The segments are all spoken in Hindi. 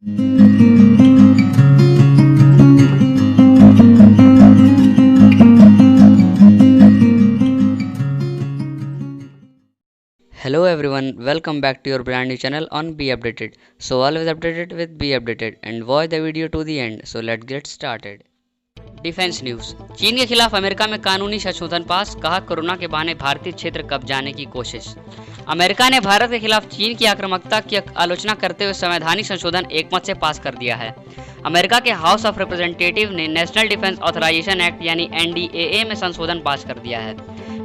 Hello everyone, welcome back to your brand new channel on Be Updated. So always updated with Be Updated and watch the video to the end. So let's get started. Defence news. चीन के खिलाफ अमेरिका में कानूनी संशोधन पास, कहा कोरोना के बहाने भारतीय क्षेत्र कब्जाने की कोशिश। अमेरिका ने भारत के खिलाफ चीन की आक्रामकता की आलोचना करते हुए संवैधानिक संशोधन एकमत से पास कर दिया है। अमेरिका के हाउस ऑफ रिप्रेजेंटेटिव ने नेशनल डिफेंस ऑथराइजेशन एक्ट यानी NDAA में संशोधन पास कर दिया है।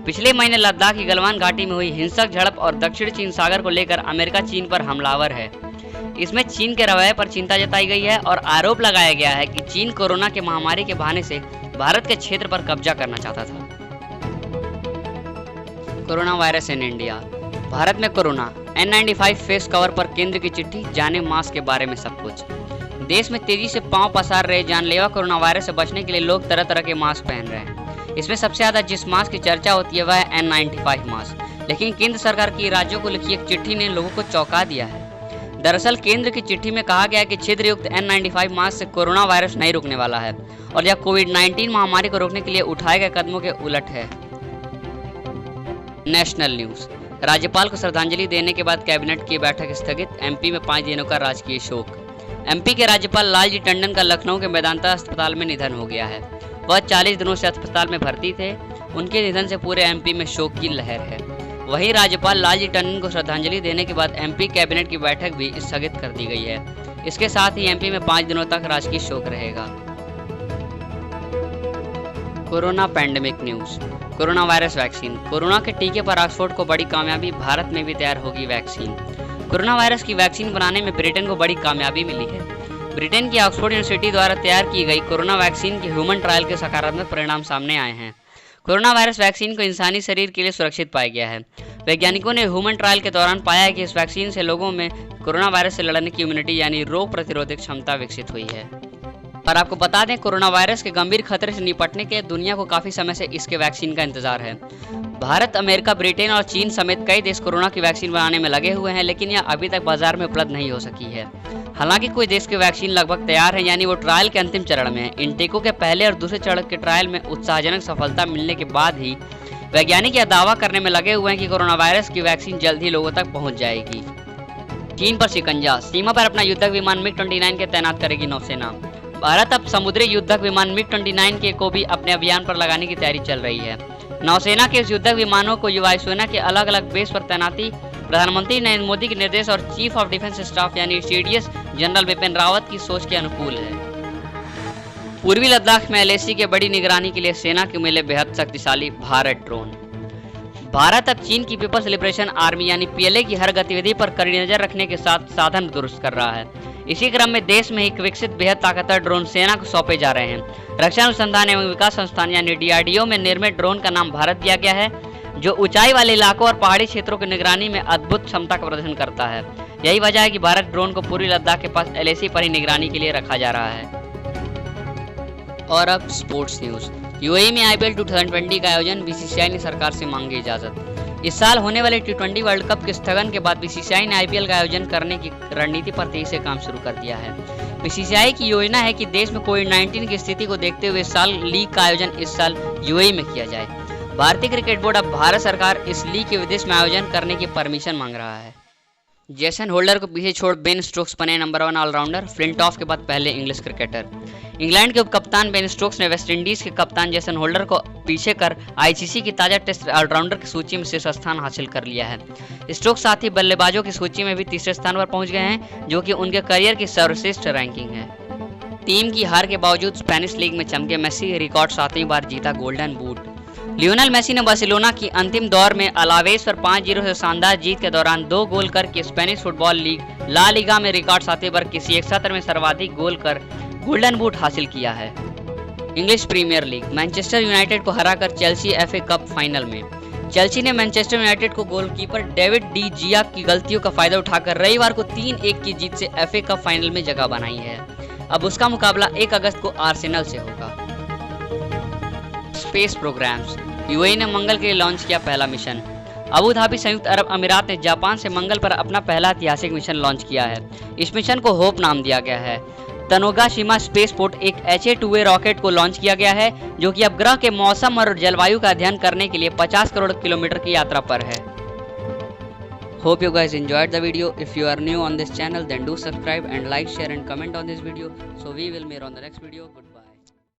पिछले महीने लद्दाख की गलवान घाटी में हुई हिंसक झड़प और दक्षिण चीन सागर को लेकर अमेरिका चीन पर हमलावर है। इसमें चीन के रवैये पर चिंता जताई गई है और आरोप लगाया गया है कि चीन कोरोना के महामारी के बहाने से भारत के क्षेत्र पर कब्जा करना चाहता था। Corona virus in India. Bharat में कोरोना N95 फेस कवर पर केंद्र की चिट्ठी, जाने मास्क के बारे में सब कुछ। देश में तेजी से पांव पसार रहे जानलेवा कोरोना वायरस से बचने के लिए लोग तरह तरह के मास्क पहन रहे हैं। इसमें सबसे ज्यादा जिस मास्क की चर्चा होती है वह है N95 मास्क। लेकिन केंद्र सरकार की राज्यों को लिखी एक चिट्ठी ने लोगों को चौंका दिया है। दरअसल केंद्र की चिट्ठी में कहा गया है कि छिद्र युक्त N95 मास्क से कोरोना वायरस नहीं रुकने वाला है और यह कोविड-19 महामारी को रोकने के लिए उठाए गए कदमों के उलट है। National news. राज्यपाल को श्रद्धांजलि देने के बाद कैबिनेट की बैठक स्थगित, MP में 5 दिनों का राजकीय शोक। MP के राज्यपाल लालजी टंडन का लखनऊ के मेदांता अस्पताल में निधन हो गया है। वह 40 दिनों से अस्पताल में भर्ती थे। उनके निधन से पूरे MP में शोक की लहर है। वहीं राज्यपाल लालजी टंडन को श्रद्धांजलि देने के बाद MP कैबिनेट की बैठक भी स्थगित कर दी गई है। इसके साथ ही MP में 5 दिनों तक राजकीय शोक रहेगा। Corona pandemic news. Corona virus vaccine. Corona के टीके पर ऑक्सफोर्ड को बड़ी कामयाबी, भारत में भी तैयार होगी वैक्सीन। कोरोना वायरस की वैक्सीन बनाने में ब्रिटेन को बड़ी कामयाबी मिली है। ब्रिटेन की ऑक्सफोर्ड यूनिवर्सिटी द्वारा तैयार की गई कोरोना वैक्सीन के ह्यूमन ट्रायल के सकारात्मक परिणाम सामने आए हैं। कोरोना वायरस वैक्सीन को इंसानी शरीर के लिए सुरक्षित पाया गया है। वैज्ञानिकों ने ह्यूमन ट्रायल के दौरान पाया है कि इस वैक्सीन से लोगों में कोरोना वायरस से लड़ने की इम्यूनिटी यानी रोग प्रतिरोधक क्षमता विकसित हुई है। और आपको बता दें, कोरोना वायरस के गंभीर खतरे से निपटने के दुनिया को काफी समय से इसके वैक्सीन का इंतजार है। भारत, अमेरिका, ब्रिटेन और चीन समेत कई देश कोरोना की वैक्सीन बनाने में लगे हुए हैं, लेकिन यह अभी तक बाजार में उपलब्ध नहीं हो सकी है। हालांकि कुछ देश की वैक्सीन लगभग तैयार है, यानी वो ट्रायल के अंतिम चरण में है। इन टीकों के पहले और दूसरे चरण के ट्रायल में उत्साहजनक सफलता मिलने के बाद ही वैज्ञानिक यह दावा करने में लगे हुए हैं कि कोरोना वायरस की वैक्सीन जल्द ही लोगों तक पहुंच जाएगी। चीन पर शिकंजा। सीमा पर अपना युद्धक विमान MiG-29 के तैनात करेगी नौसेना। भारत अब समुद्री युद्धक विमान MiG-29 के को भी अपने अभियान पर लगाने की तैयारी चल रही है। नौसेना के इस युद्धक विमानों को वायुसेना के अलग अलग बेस पर तैनाती प्रधानमंत्री नरेंद्र मोदी के निर्देश और चीफ ऑफ डिफेंस स्टाफ यानी CDS जनरल बिपिन रावत की सोच के अनुकूल है। पूर्वी लद्दाख में LAC के बड़ी निगरानी के लिए सेना के मिले बेहद शक्तिशाली भारत ड्रोन। भारत अब चीन की पीपल्स लिबरेशन आर्मी यानी PLA की हर गतिविधि पर कड़ी नजर रखने के साथ साधन दुरुस्त कर रहा है। इसी क्रम में देश में एक विकसित बेहद ताकतवर ड्रोन सेना को सौंपे जा रहे हैं। रक्षा अनुसंधान एवं विकास संस्थान यानी DRDO में निर्मित ड्रोन का नाम भारत दिया गया है, जो ऊंचाई वाले इलाकों और पहाड़ी क्षेत्रों की निगरानी में अद्भुत क्षमता का प्रदर्शन करता है। यही वजह है कि भारत ड्रोन को पूर्वी लद्दाख के पास LAC पर ही निगरानी के लिए रखा जा रहा है। और अब स्पोर्ट्स न्यूज। UAE में IPL 2020 का आयोजन, BCCI ने सरकार से मांगी इजाजत। इस साल होने वाले T20 वर्ल्ड कप के स्थगन के बाद BCCI ने IPL का आयोजन करने की रणनीति पर तेजी से काम शुरू कर दिया है। BCCI की योजना है कि देश में कोविड-19 की स्थिति को देखते हुए इस साल लीग का आयोजन इस साल UAE में किया जाए। भारतीय क्रिकेट बोर्ड अब भारत सरकार इस लीग के विदेश में आयोजन करने की परमिशन मांग रहा है। जेसन होल्डर को पीछे छोड़ बेन स्टोक्स बने नंबर 1 ऑलराउंडर, फ्लिंटॉफ के बाद पहले इंग्लिश क्रिकेटर। इंग्लैंड के उपकप्तान बेन स्टोक्स ने वेस्टइंडीज के कप्तान जेसन होल्डर को पीछे कर ICC की ताजा टेस्ट ऑलराउंडर की सूची में शीर्ष स्थान हासिल कर लिया है। स्टोक्स साथ ही बल्लेबाजों की सूची में भी तीसरे स्थान पर पहुंच गए हैं, जो कि उनके करियर की सर्वश्रेष्ठ रैंकिंग है। टीम की हार के बावजूद स्पेनिश लीग में चमके मेसी, रिकॉर्ड 7वीं बार जीता गोल्डन बूट। लियोनेल मेसी ने बार्सिलोना की अंतिम दौर में अलावेस पर 5-0 से शानदार जीत के दौरान 2 गोल करके Spanish football league La Liga में रिकॉर्ड 7वीं बार किसी एक सत्र में सर्वाधिक गोल कर गोल्डन बूट हासिल किया है। English Premier League. Manchester United को हराकर चेल्सी FA कप फाइनल में। चेल्सी ने मैनचेस्टर यूनाइटेड को गोलकीपर डेविड डी जिया की गलतियों का फायदा उठाकर रविवार को 3-1 की जीत से FA कप फाइनल में जगह बनाई है। अब उसका मुकाबला 1 अगस्त को आर्सेनल से होगा। Space programmes. UAE ने मंगल के लिए लॉन्च किया पहला मिशन। अबू धाबी संयुक्त अरब अमीरात ने जापान से मंगल पर अपना पहला ऐतिहासिक मिशन लॉन्च किया है। इस मिशन को होप नाम दिया गया है। तनोगाशिमा स्पेसपोर्ट एक HA-2A रॉकेट को लॉन्च किया गया है, जो कि अब ग्रह के मौसम और जलवायु का अध्ययन करने के लिए 50 करोड़ किलोमीटर की यात्रा पर है। Hope you guys enjoyed the video. If you are new on this channel, then do subscribe and like, share and comment on this video. So we will meet on the next video. Goodbye.